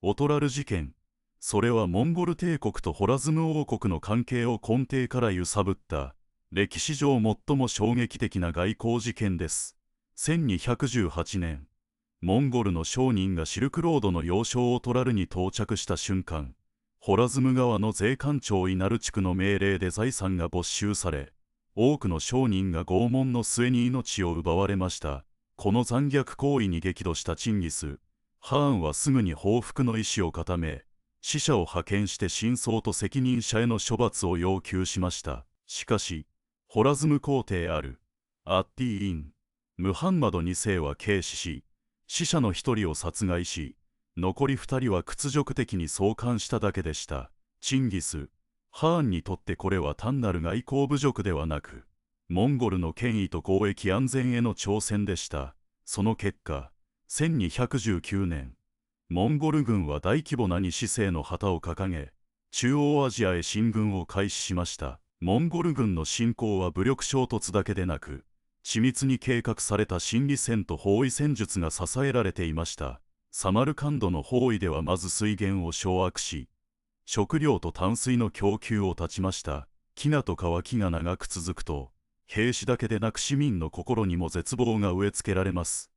オトラル事件。それはモンゴル帝国とホラズム王国の関係を根底から揺さぶった歴史上最も衝撃的な外交事件です。1218年、モンゴルの商人がシルクロードの要衝オトラルに到着した瞬間、ホラズム川の税関長イナル地区の命令で財産が没収され、多くの商人が拷問の末に命を奪われました。この残虐行為に激怒したチンギス・ハーンはすぐに報復の意思を固め、使者を派遣して真相と責任者への処罰を要求しました。しかし、ホラズム皇帝あるアッティ・イン・ムハンマド2世は軽視し、死者の1人を殺害し、残り2人は屈辱的に送還しただけでした。チンギス・ハーンにとってこれは単なる外交侮辱ではなく、モンゴルの権威と交易安全への挑戦でした。その結果、1219年、モンゴル軍は大規模な西西の旗を掲げ、中央アジアへ進軍を開始しました。モンゴル軍の侵攻は武力衝突だけでなく、緻密に計画された心理戦と包囲戦術が支えられていました。サマルカンドの包囲ではまず水源を掌握し、食料と淡水の供給を断ちました。飢餓と渇きが長く続くと、兵士だけでなく市民の心にも絶望が植え付けられます。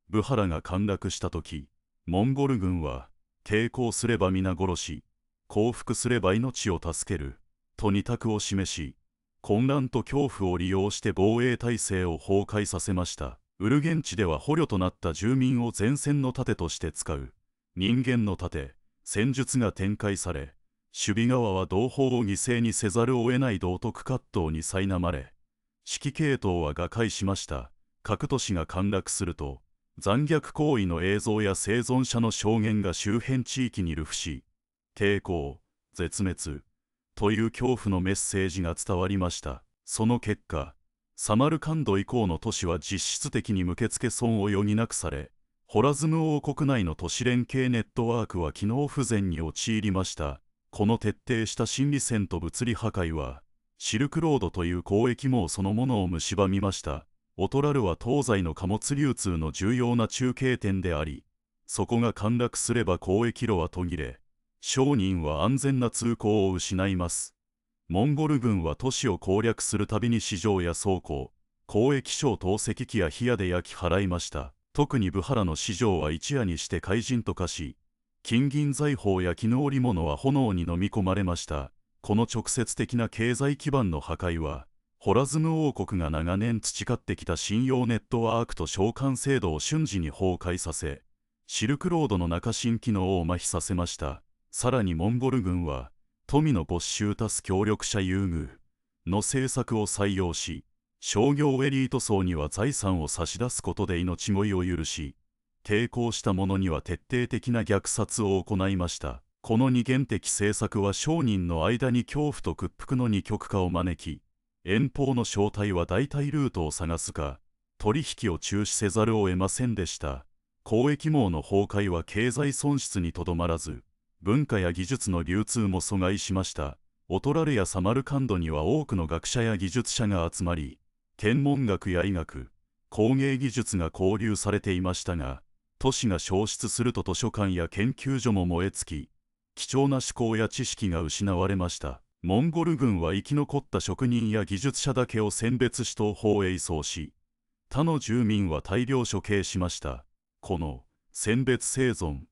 ブハラが陥落した時、モンゴル軍は、抵抗すれば皆殺し、降伏すれば命を助ける、と二択を示し、混乱と恐怖を利用して防衛体制を崩壊させました。ウルゲン地では捕虜となった住民を前線の盾として使う、人間の盾、戦術が展開され、守備側は同胞を犠牲にせざるを得ない道徳葛藤に苛まれ、指揮系統は瓦解しました。各都市が陥落すると、残虐行為の映像や生存者の証言が周辺地域に流布し、抵抗、絶滅という恐怖のメッセージが伝わりました。その結果、サマルカンド以降の都市は実質的に無血欠損を余儀なくされ、ホラズム王国内の都市連携ネットワークは機能不全に陥りました。この徹底した心理戦と物理破壊は、シルクロードという交易網そのものを蝕みました。オトラルは東西の貨物流通の重要な中継点であり、そこが陥落すれば交易路は途切れ、商人は安全な通行を失います。モンゴル軍は都市を攻略するたびに市場や倉庫、交易商投石機や火矢で焼き払いました。特にブハラの市場は一夜にして灰燼と化し、金銀財宝や絹織物は炎に飲み込まれました。この直接的な経済基盤の破壊は、ホラズム王国が長年培ってきた信用ネットワークと召喚制度を瞬時に崩壊させ、シルクロードの中心機能を麻痺させました。さらにモンゴル軍は、富の没収足す協力者優遇の政策を採用し、商業エリート層には財産を差し出すことで命乞いを許し、抵抗した者には徹底的な虐殺を行いました。この二元的政策は商人の間に恐怖と屈服の二極化を招き、遠方の正体は代替ルートを探すか、取引を中止せざるを得ませんでした。交易網の崩壊は経済損失にとどまらず、文化や技術の流通も阻害しました。オトラルやサマルカンドには多くの学者や技術者が集まり、天文学や医学、工芸技術が交流されていましたが、都市が消失すると図書館や研究所も燃え尽き、貴重な思考や知識が失われました。モンゴル軍は生き残った職人や技術者だけを選別し東方へ移送し、他の住民は大量処刑しました。この選別生存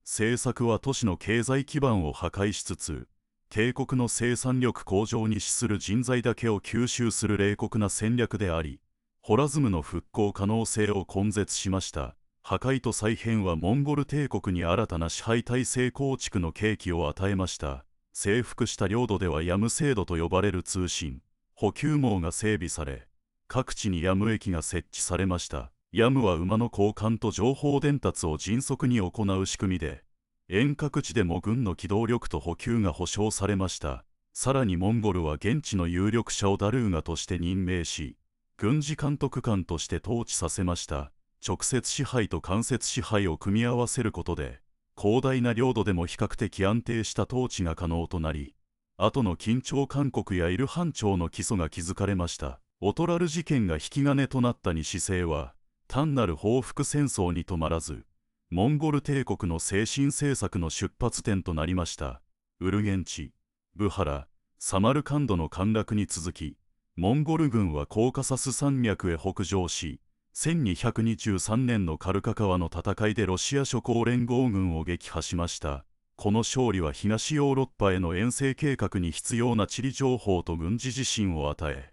政策は都市の経済基盤を破壊しつつ、帝国の生産力向上に資する人材だけを吸収する冷酷な戦略であり、ホラズムの復興可能性を根絶しました。破壊と再編はモンゴル帝国に新たな支配体制構築の契機を与えました。征服した領土ではヤム制度と呼ばれる通信、補給網が整備され、各地にヤム駅が設置されました。ヤムは馬の交換と情報伝達を迅速に行う仕組みで、遠隔地でも軍の機動力と補給が保障されました。さらにモンゴルは現地の有力者をダルーガとして任命し、軍事監督官として統治させました。直接支配と間接支配を組み合わせることで、広大な領土でも比較的安定した統治が可能となり、後の緊張勧告やイルハン朝の基礎が築かれました。オトラル事件が引き金となった西西は、単なる報復戦争に止まらず、モンゴル帝国の精神政策の出発点となりました。ウルゲンチ、ブハラ、サマルカンドの陥落に続き、モンゴル軍はコーカサス山脈へ北上し、1223年のカルカ川の戦いでロシア諸侯連合軍を撃破しました。この勝利は東ヨーロッパへの遠征計画に必要な地理情報と軍事自信を与え、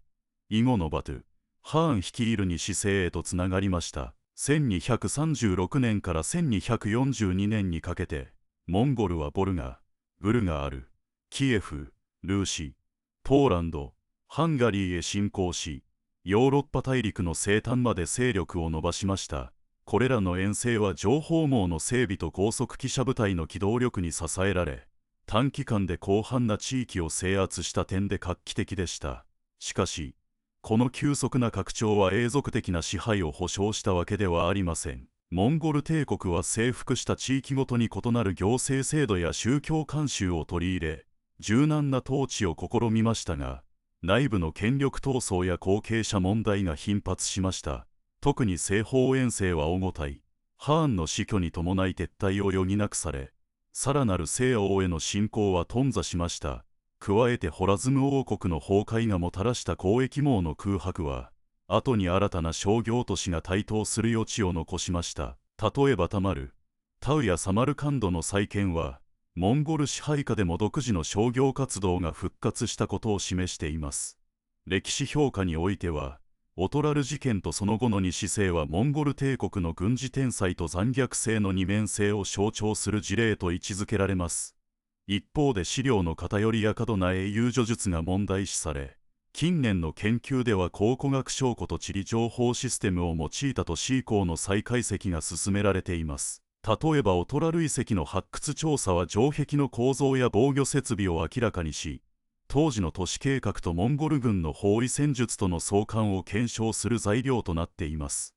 以後のバトゥ、ハーン率いる西西へとつながりました。1236年から1242年にかけて、モンゴルはボルガ、ブルガール、キエフ、ルーシ、ポーランド、ハンガリーへ侵攻し、ヨーロッパ大陸の西端まで勢力を伸ばしました。これらの遠征は情報網の整備と高速機車部隊の機動力に支えられ、短期間で広範な地域を制圧した点で画期的でした。しかし、この急速な拡張は永続的な支配を保障したわけではありません。モンゴル帝国は征服した地域ごとに異なる行政制度や宗教慣習を取り入れ、柔軟な統治を試みましたが、内部の権力闘争や後継者問題が頻発しました。特に西方遠征は重たい。ハーンの死去に伴い撤退を余儀なくされ、さらなる西欧への侵攻は頓挫しました。加えてホラズム王国の崩壊がもたらした交易網の空白は、後に新たな商業都市が台頭する余地を残しました。例えばタマル、タウやサマルカンドの再建は、モンゴル支配下でも独自の商業活動が復活したことを示しています。歴史評価においては、オトラル事件とその後の西西はモンゴル帝国の軍事天才と残虐性の二面性を象徴する事例と位置づけられます。一方で資料の偏りや過度な英雄叙述が問題視され、近年の研究では考古学証拠と地理情報システムを用いた都市移行の再解析が進められています。例えばオトラル遺跡の発掘調査は城壁の構造や防御設備を明らかにし、当時の都市計画とモンゴル軍の包囲戦術との相関を検証する材料となっています。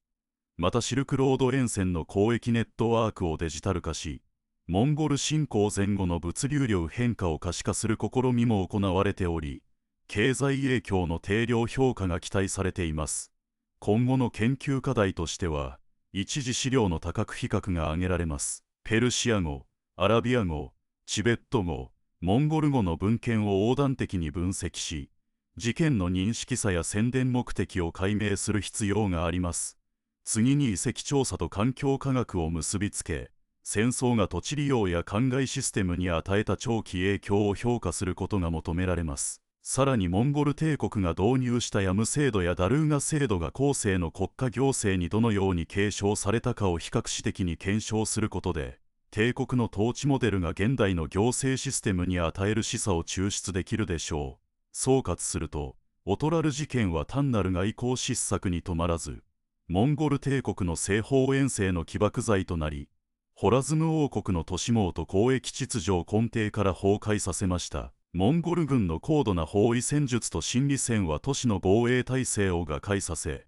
またシルクロード沿線の交易ネットワークをデジタル化し、モンゴル侵攻前後の物流量変化を可視化する試みも行われており、経済影響の定量評価が期待されています。今後の研究課題としては、一次資料の多角比較が挙げられます。ペルシア語、アラビア語、チベット語、モンゴル語の文献を横断的に分析し、事件の認識差や宣伝目的を解明する必要があります。次に遺跡調査と環境科学を結びつけ、戦争が土地利用や灌漑システムに与えた長期影響を評価することが求められます。さらにモンゴル帝国が導入したヤム制度やダルーガ制度が後世の国家行政にどのように継承されたかを比較史的に検証することで、帝国の統治モデルが現代の行政システムに与える示唆を抽出できるでしょう。総括すると、オトラル事件は単なる外交失策に止まらず、モンゴル帝国の西方遠征の起爆剤となり、ホラズム王国の都市網と交易秩序を根底から崩壊させました。モンゴル軍の高度な包囲戦術と心理戦は都市の防衛体制を瓦解させ、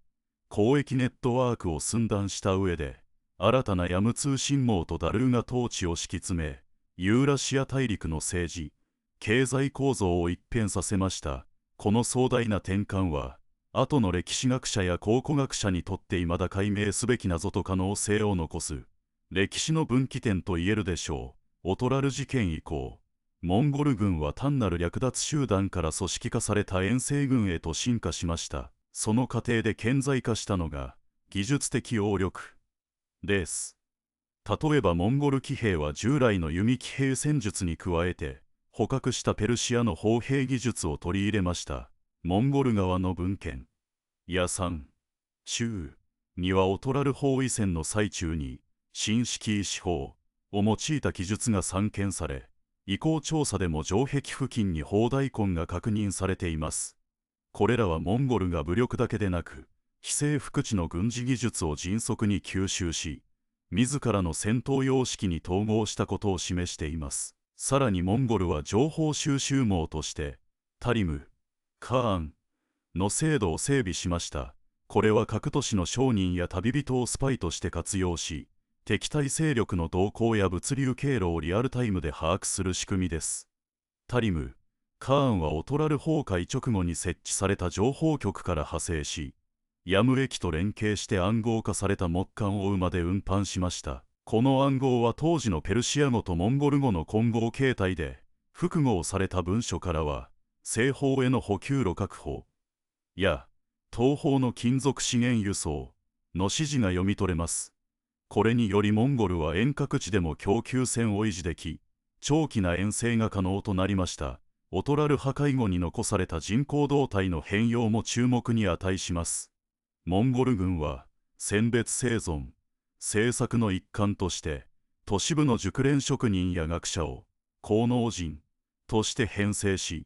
交易ネットワークを寸断した上で、新たなヤム通信網とダルーガ統治を敷き詰め、ユーラシア大陸の政治、経済構造を一変させました。この壮大な転換は、後の歴史学者や考古学者にとって未だ解明すべき謎と可能性を残す、歴史の分岐点と言えるでしょう。オトラル事件以降、モンゴル軍は単なる略奪集団から組織化された遠征軍へと進化しました。その過程で顕在化したのが、技術的応力です。例えばモンゴル騎兵は従来の弓騎兵戦術に加えて、捕獲したペルシアの砲兵技術を取り入れました。モンゴル側の文献、ヤサン、州にはオトラル包囲戦の最中に、新式石砲を用いた記述が散見され、遺構調査でも城壁付近に砲台痕が確認されています。これらはモンゴルが武力だけでなく、非征服地の軍事技術を迅速に吸収し、自らの戦闘様式に統合したことを示しています。さらにモンゴルは情報収集網として、タリム、カーンの制度を整備しました。これは各都市の商人や旅人をスパイとして活用し、敵対勢力の動向や物流経路をリアルタイムで把握する仕組みです。タリム、カーンはオトラル崩壊直後に設置された情報局から派生し、ヤム駅と連携して暗号化された木簡を馬で運搬しました。この暗号は当時のペルシア語とモンゴル語の混合形態で、複合された文書からは、西方への補給路確保や、東方の金属資源輸送の指示が読み取れます。これによりモンゴルは遠隔地でも供給線を維持でき、長期な遠征が可能となりました。オトラル破壊後に残された人口動態の変容も注目に値します。モンゴル軍は、選別生存、政策の一環として、都市部の熟練職人や学者を、功能人として編成し、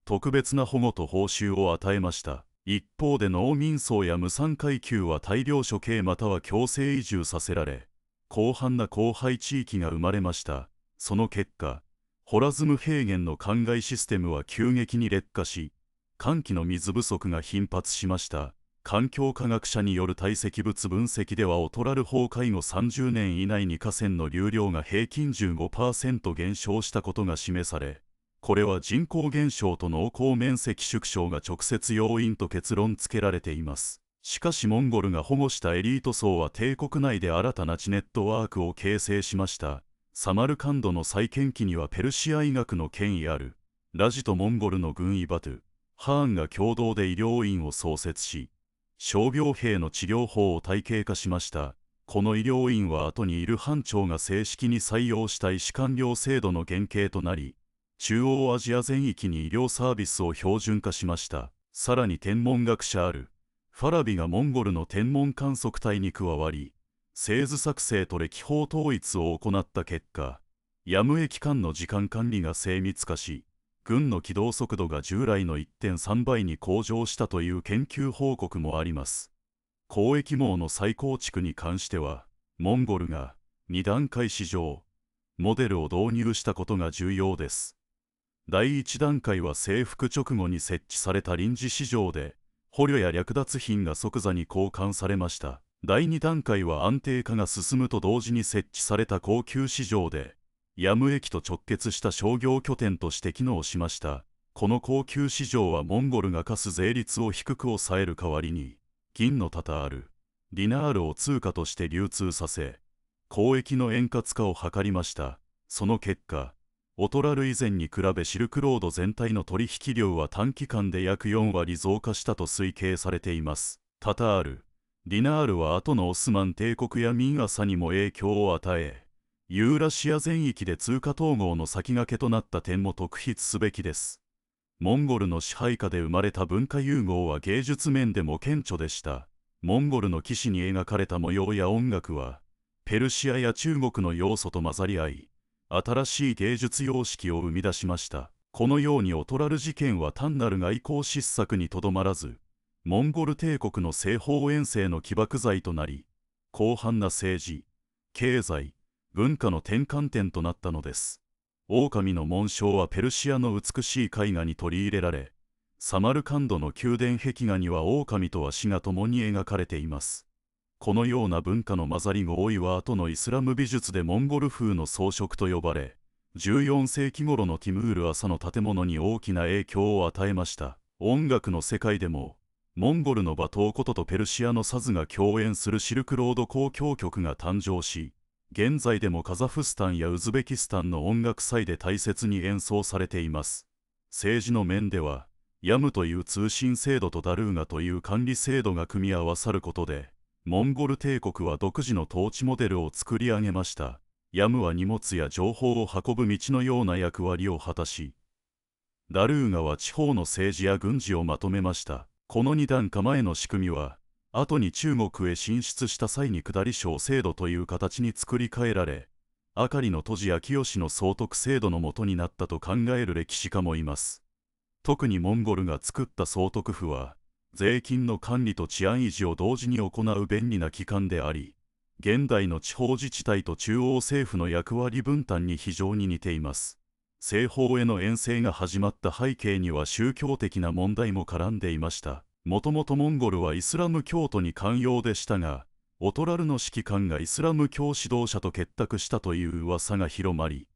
特別な保護と報酬を与えました。一方で農民層や無産階級は大量処刑または強制移住させられ、広範な荒廃地域が生まれました。その結果、ホラズム平原の灌漑システムは急激に劣化し、乾季の水不足が頻発しました。環境科学者による堆積物分析ではオトラル崩壊後30年以内に河川の流量が平均 15% 減少したことが示され、これは人口減少と農耕面積縮小が直接要因と結論付けられています。しかしモンゴルが保護したエリート層は帝国内で新たな地ネットワークを形成しました。サマルカンドの再建期にはペルシア医学の権威あるラジとモンゴルの軍医バトゥ・ハーンが共同で医療院を創設し、傷病兵の治療法を体系化しました。この医療院は後にいる班長が正式に採用した医師官僚制度の原型となり、中央アジア全域に医療サービスを標準化しました。さらに天文学者あるファラビがモンゴルの天文観測隊に加わり、製図作成と歴法統一を行った結果、ヤム駅間の時間管理が精密化し、軍の起動速度が従来の 1.3 倍に向上したという研究報告もあります。交易網の再構築に関しては、モンゴルが2段階市場モデルを導入したことが重要です。第1段階は征服直後に設置された臨時市場で、捕虜や略奪品が即座に交換されました。第2段階は安定化が進むと同時に設置された高級市場で、ヤム駅と直結した商業拠点として機能しました。この高級市場はモンゴルが課す税率を低く抑える代わりに、銀のタタール、ディナールを通貨として流通させ、交易の円滑化を図りました。その結果、オトラル以前に比べシルクロード全体の取引量は短期間で約4割増加したと推計されています。タタール、ディナールは後のオスマン帝国やミンアサにも影響を与え、ユーラシア全域で通貨統合の先駆けとなった点も特筆すべきです。モンゴルの支配下で生まれた文化融合は芸術面でも顕著でした。モンゴルの騎士に描かれた模様や音楽は、ペルシアや中国の要素と混ざり合い、新しい芸術様式を生み出しました。このようにオトラル事件は単なる外交失策にとどまらず、モンゴル帝国の西方遠征の起爆剤となり、広範な政治、経済、文化の転換点となったのです。狼の紋章はペルシアの美しい絵画に取り入れられ、サマルカンドの宮殿壁画には狼と足が共に描かれています。このような文化の混ざり合意は後のイスラム美術でモンゴル風の装飾と呼ばれ、14世紀頃のティムール朝の建物に大きな影響を与えました。音楽の世界でも、モンゴルのバトーコトとペルシアのサズが共演するシルクロード交響曲が誕生し、現在でもカザフスタンやウズベキスタンの音楽祭で大切に演奏されています。政治の面では、ヤムという通信制度とダルーガという管理制度が組み合わさることで、モンゴル帝国は独自の統治モデルを作り上げました。ヤムは荷物や情報を運ぶ道のような役割を果たし、ダルーガは地方の政治や軍事をまとめました。この2段構えの仕組みは、後に中国へ進出した際に下り小制度という形に作り変えられ、明りの都市や清の総督制度のもとになったと考える歴史家もいます。特にモンゴルが作った総督府は、税金の管理と治安維持を同時に行う便利な機関であり、現代の地方自治体と中央政府の役割分担に非常に似ています。西方への遠征が始まった背景には宗教的な問題も絡んでいました。もともとモンゴルはイスラム教徒に寛容でしたが、オトラルの指揮官がイスラム教指導者と結託したという噂が広まり、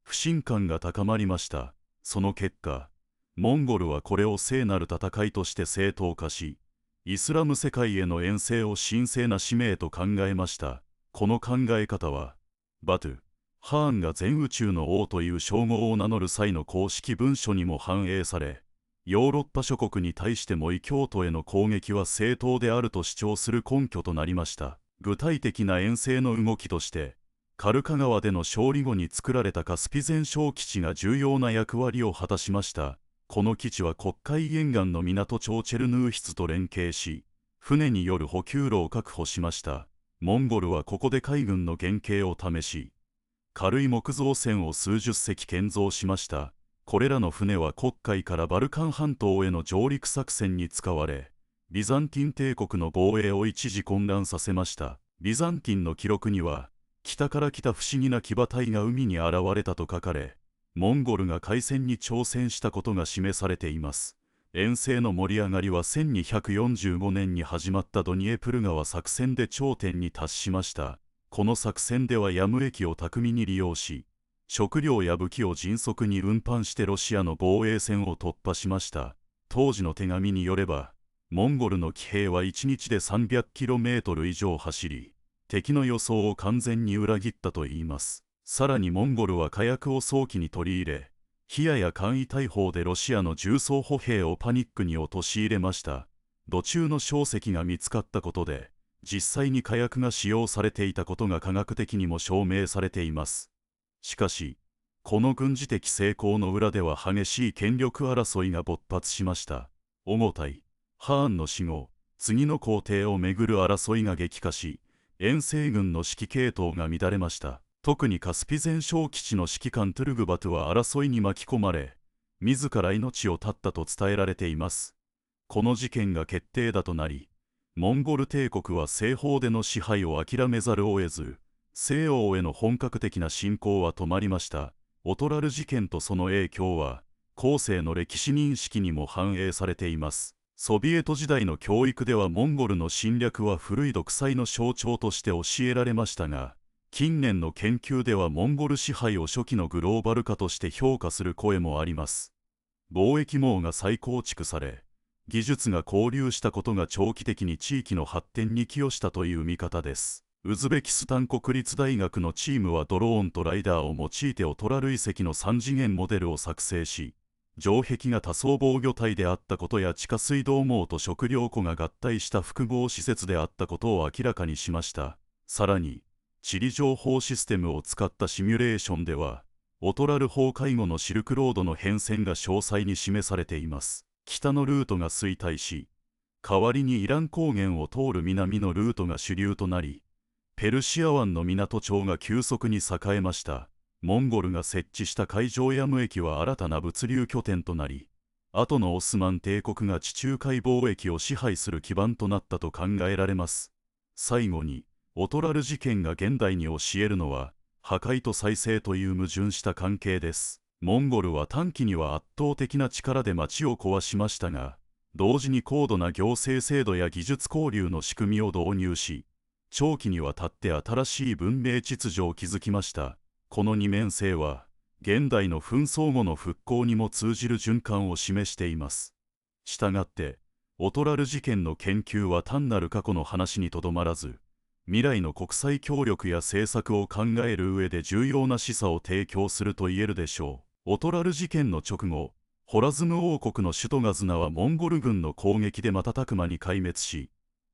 不信感が高まりました。その結果、モンゴルはこれを聖なる戦いとして正当化し、イスラム世界への遠征を神聖な使命と考えました。この考え方は、バトゥ・ハーンが全宇宙の王という称号を名乗る際の公式文書にも反映され、ヨーロッパ諸国に対しても異教徒への攻撃は正当であると主張する根拠となりました。具体的な遠征の動きとして、カルカ川での勝利後に作られたカスピゼン小基地が重要な役割を果たしました。この基地は黒海沿岸の港町チェルヌーヒツと連携し、船による補給路を確保しました。モンゴルはここで海軍の原型を試し、軽い木造船を数十隻建造しました。これらの船は黒海からバルカン半島への上陸作戦に使われ、ビザンティン帝国の防衛を一時混乱させました。ビザンティンの記録には、北から来た不思議な騎馬隊が海に現れたと書かれ、モンゴルが海戦に挑戦したことが示されています。遠征の盛り上がりは1245年に始まったドニエプル川作戦で頂点に達しました。この作戦ではヤム駅を巧みに利用し、食料や武器を迅速に運搬してロシアの防衛線を突破しました。当時の手紙によれば、モンゴルの騎兵は1日で 300km 以上走り、敵の予想を完全に裏切ったといいます。さらにモンゴルは火薬を早期に取り入れ、火矢や簡易大砲でロシアの重装歩兵をパニックに陥れました。土中の硝石が見つかったことで、実際に火薬が使用されていたことが科学的にも証明されています。しかし、この軍事的成功の裏では激しい権力争いが勃発しました。オゴ対ハーンの死後、次の皇帝をめぐる争いが激化し、遠征軍の指揮系統が乱れました。特にカスピゼン小基地の指揮官トゥルグバトは争いに巻き込まれ、自ら命を絶ったと伝えられています。この事件が決定打となり、モンゴル帝国は西方での支配を諦めざるを得ず、西欧への本格的な侵攻は止まりました。オトラル事件とその影響は、後世の歴史認識にも反映されています。ソビエト時代の教育ではモンゴルの侵略は古い独裁の象徴として教えられましたが、近年の研究ではモンゴル支配を初期のグローバル化として評価する声もあります。貿易網が再構築され、技術が交流したことが長期的に地域の発展に寄与したという見方です。ウズベキスタン国立大学のチームはドローンとライダーを用いてオトラル遺跡の3次元モデルを作成し、城壁が多層防御帯であったことや地下水道網と食料庫が合体した複合施設であったことを明らかにしました。さらに、地理情報システムを使ったシミュレーションでは、オトラル崩壊後のシルクロードの変遷が詳細に示されています。北のルートが衰退し、代わりにイラン高原を通る南のルートが主流となり、ペルシア湾の港町が急速に栄えました。モンゴルが設置した海上ヤム駅は新たな物流拠点となり、後のオスマン帝国が地中海貿易を支配する基盤となったと考えられます。最後に、オトラル事件が現代に教えるのは、破壊と再生という矛盾した関係です。モンゴルは短期には圧倒的な力で町を壊しましたが、同時に高度な行政制度や技術交流の仕組みを導入し、長期にわたって新しい文明秩序を築きました。この二面性は、現代の紛争後の復興にも通じる循環を示しています。したがって、オトラル事件の研究は単なる過去の話にとどまらず、未来の国際協力や政策を考える上で重要な示唆を提供すると言えるでしょう。オトラル事件の直後、ホラズム王国の首都ガズナはモンゴル軍の攻撃で瞬く間に壊滅し、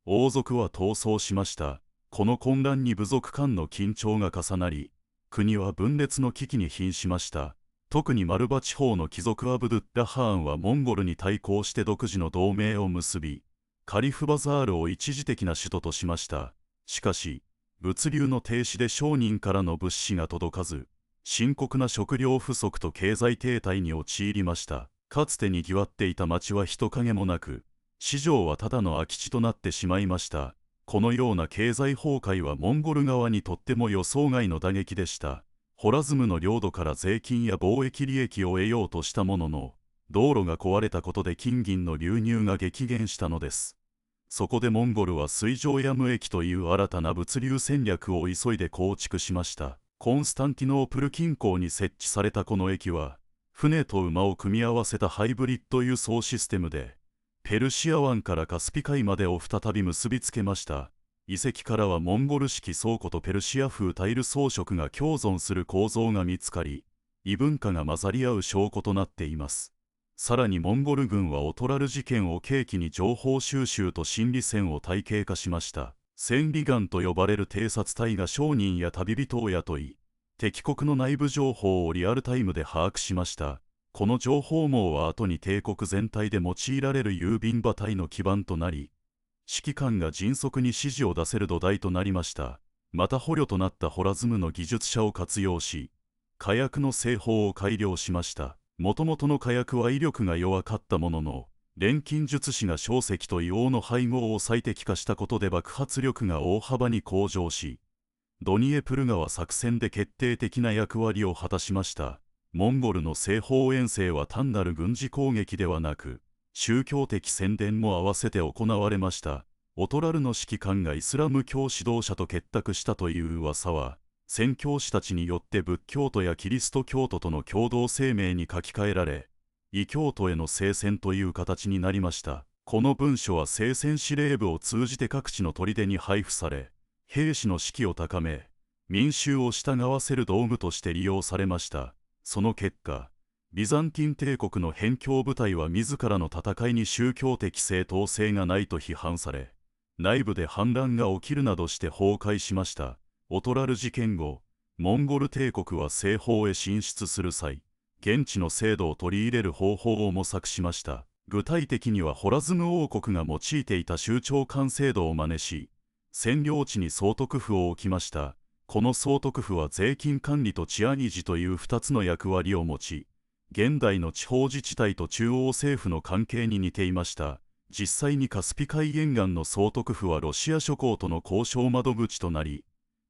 王族は逃走しました。この混乱に部族間の緊張が重なり、国は分裂の危機に瀕しました。特にマルバ地方の貴族アブドゥッラハーンはモンゴルに対抗して独自の同盟を結び、カリフバザールを一時的な首都としました。しかし、物流の停止で商人からの物資が届かず、深刻な食料不足と経済停滞に陥りました。かつてにぎわっていた町は人影もなく、市場はただの空き地となってしまいました。このような経済崩壊はモンゴル側にとっても予想外の打撃でした。ホラズムの領土から税金や貿易利益を得ようとしたものの、道路が壊れたことで金銀の流入が激減したのです。そこでモンゴルは水上ヤム駅という新たな物流戦略を急いで構築しました。コンスタンティノープル近郊に設置されたこの駅は、船と馬を組み合わせたハイブリッド輸送システムで、ペルシア湾からカスピ海までを再び結びつけました。遺跡からはモンゴル式倉庫とペルシア風タイル装飾が共存する構造が見つかり、異文化が混ざり合う証拠となっています。さらにモンゴル軍はオトラル事件を契機に情報収集と心理戦を体系化しました。千里眼と呼ばれる偵察隊が商人や旅人を雇い、敵国の内部情報をリアルタイムで把握しました。この情報網は後に帝国全体で用いられる郵便馬隊の基盤となり、指揮官が迅速に指示を出せる土台となりました。また捕虜となったホラズムの技術者を活用し、火薬の製法を改良しました。もともとの火薬は威力が弱かったものの、錬金術師が硝石と硫黄の配合を最適化したことで爆発力が大幅に向上し、ドニエプル川作戦で決定的な役割を果たしました。モンゴルの西方遠征は単なる軍事攻撃ではなく、宗教的宣伝も合わせて行われました。オトラルの指揮官がイスラム教指導者と結託したという噂は、宣教師たちによって仏教徒やキリスト教徒との共同声明に書き換えられ、異教徒への聖戦という形になりました。この文書は聖戦司令部を通じて各地の砦に配布され、兵士の士気を高め、民衆を従わせる道具として利用されました。その結果、ビザンティン帝国の辺境部隊は自らの戦いに宗教的正当性がないと批判され、内部で反乱が起きるなどして崩壊しました。オトラル事件後、モンゴル帝国は西方へ進出する際、現地の制度を取り入れる方法を模索しました。具体的にはホラズム王国が用いていた州長官制度を真似し、占領地に総督府を置きました。この総督府は税金管理と治安維持という2つの役割を持ち、現代の地方自治体と中央政府の関係に似ていました。実際にカスピ海沿岸の総督府はロシア諸侯との交渉窓口となり、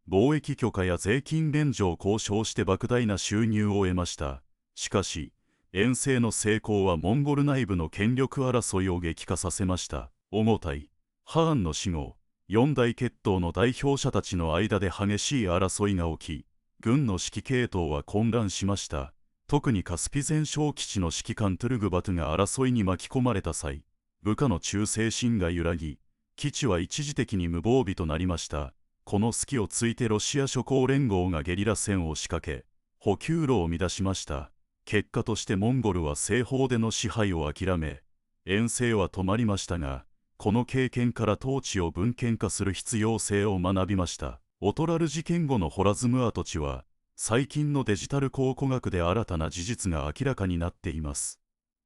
貿易許可や税金免除を交渉して莫大な収入を得ました。しかし、遠征の成功はモンゴル内部の権力争いを激化させました。オゴタイ、ハーンの死後、四大血統の代表者たちの間で激しい争いが起き、軍の指揮系統は混乱しました。特にカスピ前小基地の指揮官トゥルグバトゥが争いに巻き込まれた際、部下の忠誠心が揺らぎ、基地は一時的に無防備となりました。この隙をついてロシア諸侯連合がゲリラ戦を仕掛け、補給路を乱しました。結果としてモンゴルは西方での支配を諦め、遠征は止まりましたが、この経験から統治を分権化する必要性を学びました。オトラル事件後のホラズム跡地は、最近のデジタル考古学で新たな事実が明らかになっています。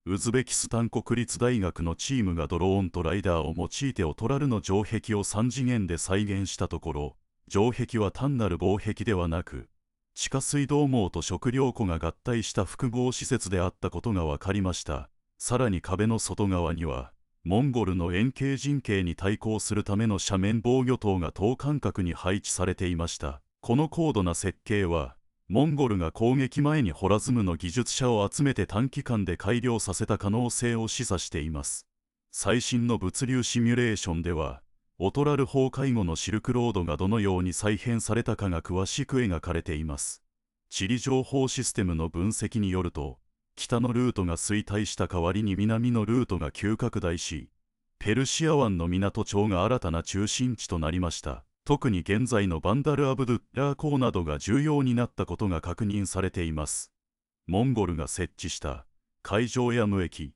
ウズベキスタン国立大学のチームがドローンとライダーを用いてオトラルの城壁を3次元で再現したところ、城壁は単なる防壁ではなく、地下水道網と食料庫が合体した複合施設であったことが分かりました。さらに壁の外側には、モンゴルの円形陣形に対抗するための斜面防御塔が等間隔に配置されていました。この高度な設計は、モンゴルが攻撃前にホラズムの技術者を集めて短期間で改良させた可能性を示唆しています。最新の物流シミュレーションでは、オトラル崩壊後のシルクロードがどのように再編されたかが詳しく描かれています。地理情報システムの分析によると、北のルートが衰退した代わりに南のルートが急拡大し、ペルシア湾の港町が新たな中心地となりました。特に現在のバンダル・アブドゥッラー港などが重要になったことが確認されています。モンゴルが設置した海上や無駅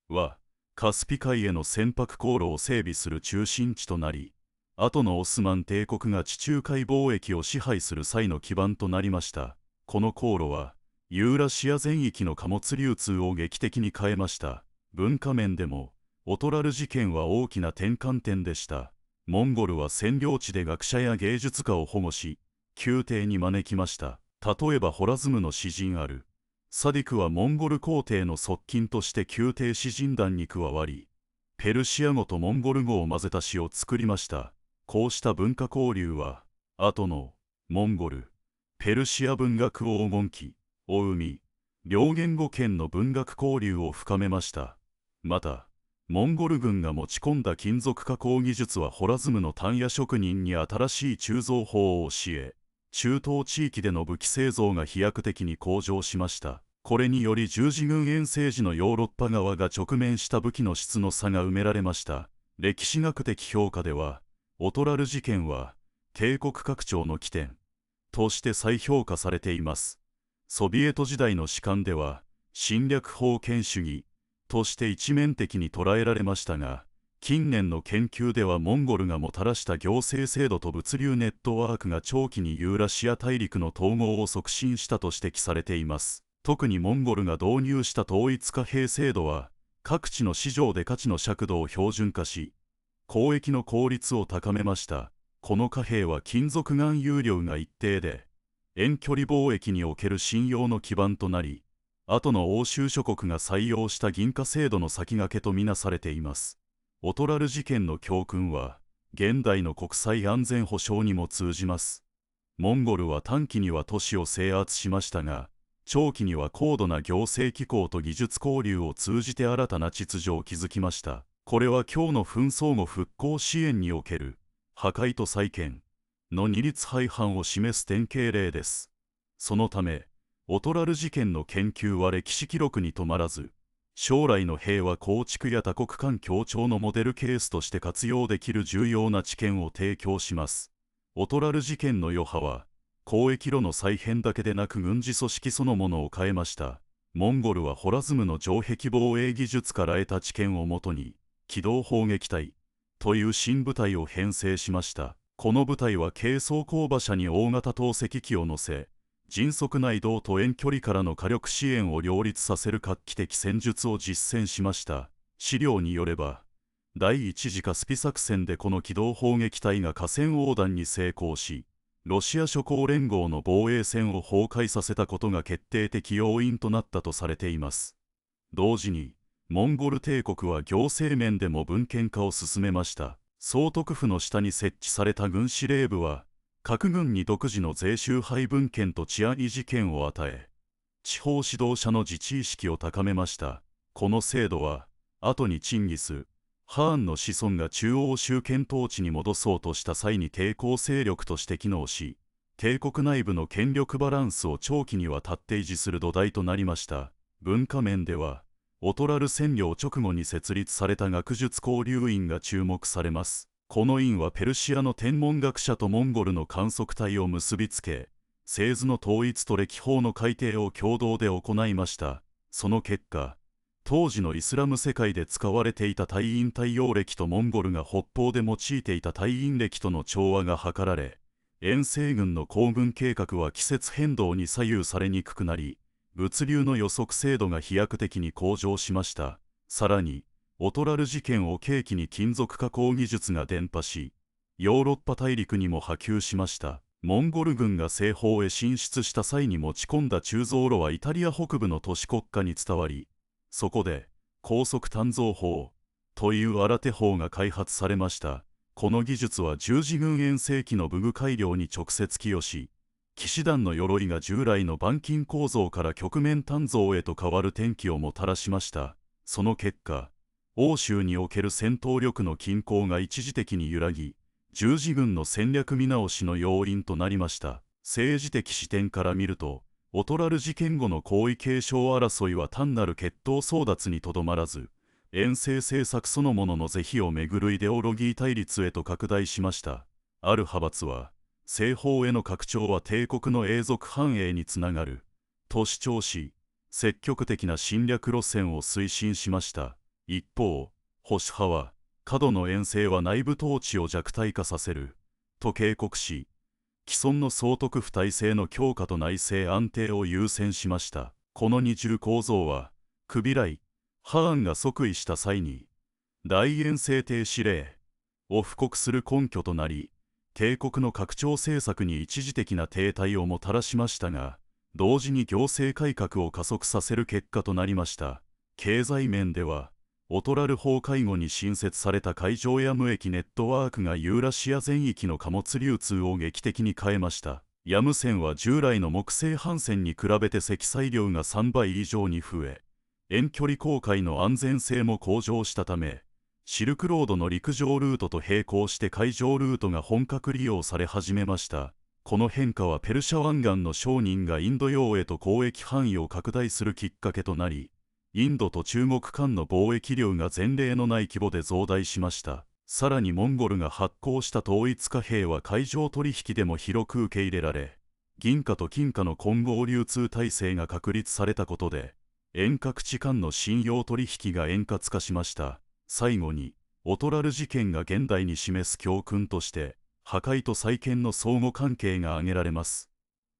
は、カスピ海への船舶航路を整備する中心地となり、後のオスマン帝国が地中海貿易を支配する際の基盤となりました。この航路は、ユーラシア全域の貨物流通を劇的に変えました。文化面でも、オトラル事件は大きな転換点でした。モンゴルは占領地で学者や芸術家を保護し、宮廷に招きました。例えばホラズムの詩人あるサディクはモンゴル皇帝の側近として宮廷詩人団に加わり、ペルシア語とモンゴル語を混ぜた詩を作りました。こうした文化交流は、後のモンゴル、ペルシア文学黄金期を生み、両言語圏の文学交流を深めました。また、モンゴル軍が持ち込んだ金属加工技術はホラズムの単野職人に新しい鋳造法を教え、中東地域での武器製造が飛躍的に向上しました。これにより十字軍遠征時のヨーロッパ側が直面した武器の質の差が埋められました。歴史学的評価では、オトラル事件は帝国拡張の起点として再評価されています。ソビエト時代の史観では侵略封建主義として一面的に捉えられましたが、近年の研究ではモンゴルがもたらした行政制度と物流ネットワークが長期にユーラシア大陸の統合を促進したと指摘されています。特にモンゴルが導入した統一貨幣制度は各地の市場で価値の尺度を標準化し、交易の効率を高めました。この貨幣は金属含有量が一定で、遠距離貿易における信用の基盤となり、後の欧州諸国が採用した銀貨制度の先駆けとみなされています。オトラル事件の教訓は、現代の国際安全保障にも通じます。モンゴルは短期には都市を制圧しましたが、長期には高度な行政機構と技術交流を通じて新たな秩序を築きました。これは今日の紛争後復興支援における破壊と再建の二律背反を示す典型例です。そのため、オトラル事件の研究は歴史記録に止まらず、将来の平和構築や多国間協調のモデルケースとして活用できる重要な知見を提供します。オトラル事件の余波は、交易路の再編だけでなく軍事組織そのものを変えました。モンゴルはホラズムの城壁防衛技術から得た知見をもとに、機動砲撃隊という新部隊を編成しました。この部隊は軽装甲馬車に大型投石機を乗せ、迅速な移動と遠距離からの火力支援を両立させる画期的戦術を実践しました。資料によれば、第一次カスピ作戦でこの機動砲撃隊が河川横断に成功し、ロシア諸国連合の防衛線を崩壊させたことが決定的要因となったとされています。同時に、モンゴル帝国は行政面でも文献化を進めました。総督府の下に設置された軍司令部は、各軍に独自の税収配分権と治安維持権を与え、地方指導者の自治意識を高めました。この制度は、後にチンギス・ハーンの子孫が中央集権統治に戻そうとした際に抵抗勢力として機能し、帝国内部の権力バランスを長期にわたって維持する土台となりました。文化面では、オトラル占領直後に設立された学術交流院が注目されます。この院はペルシアの天文学者とモンゴルの観測隊を結びつけ、製図の統一と暦法の改定を共同で行いました。その結果、当時のイスラム世界で使われていた太陰太陽暦とモンゴルが北方で用いていた太陰暦との調和が図られ、遠征軍の行軍計画は季節変動に左右されにくくなり、物流の予測精度が飛躍的に向上しました。さらに、オトラル事件を契機に金属加工技術が伝播し、ヨーロッパ大陸にも波及しました。モンゴル軍が西方へ進出した際に持ち込んだ鋳造炉はイタリア北部の都市国家に伝わり、そこで高速鍛造砲という新手砲が開発されました。この技術は十字軍遠征機の武具改良に直接寄与し、騎士団の鎧が従来の板金構造から曲面鍛造へと変わる転機をもたらしました。その結果、欧州における戦闘力の均衡が一時的に揺らぎ、十字軍の戦略見直しの要因となりました。政治的視点から見ると、オトラル事件後の皇位継承争いは単なる血統争奪にとどまらず、遠征政策そのものの是非をめぐるイデオロギー対立へと拡大しました。ある派閥は、西方への拡張は帝国の永続繁栄につながる、と主張し、積極的な侵略路線を推進しました。一方、保守派は、過度の遠征は内部統治を弱体化させる、と警告し、既存の総督府体制の強化と内政安定を優先しました。この二重構造は、クビライ・ハーンが即位した際に、大遠征停止令を布告する根拠となり、帝国の拡張政策に一時的な停滞をもたらしましたが、同時に行政改革を加速させる結果となりました。経済面では、オトラル崩壊後に新設された海上ヤム駅ネットワークがユーラシア全域の貨物流通を劇的に変えました。ヤム線は従来の木製帆線に比べて積載量が3倍以上に増え、遠距離航海の安全性も向上したため、シルクロードの陸上ルートと並行して海上ルートが本格利用され始めました。この変化はペルシャ湾岸の商人がインド洋へと交易範囲を拡大するきっかけとなり、インドと中国間の貿易量が前例のない規模で増大しました。さらにモンゴルが発行した統一貨幣は海上取引でも広く受け入れられ、銀貨と金貨の混合流通体制が確立されたことで、遠隔地間の信用取引が円滑化しました。最後に、オトラル事件が現代に示す教訓として、破壊と再建の相互関係が挙げられます。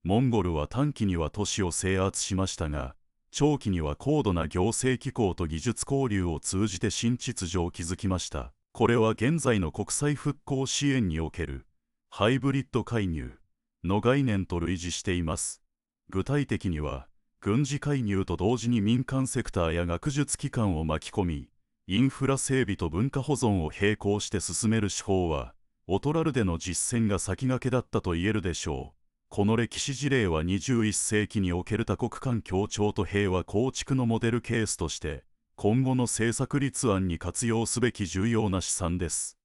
モンゴルは短期には都市を制圧しましたが、長期には高度な行政機構と技術交流を通じて新秩序を築きました。これは現在の国際復興支援におけるハイブリッド介入の概念と類似しています。具体的には、軍事介入と同時に民間セクターや学術機関を巻き込み、インフラ整備と文化保存を並行して進める手法は、オトラルでの実践が先駆けだったと言えるでしょう。この歴史事例は21世紀における多国間協調と平和構築のモデルケースとして、今後の政策立案に活用すべき重要な試算です。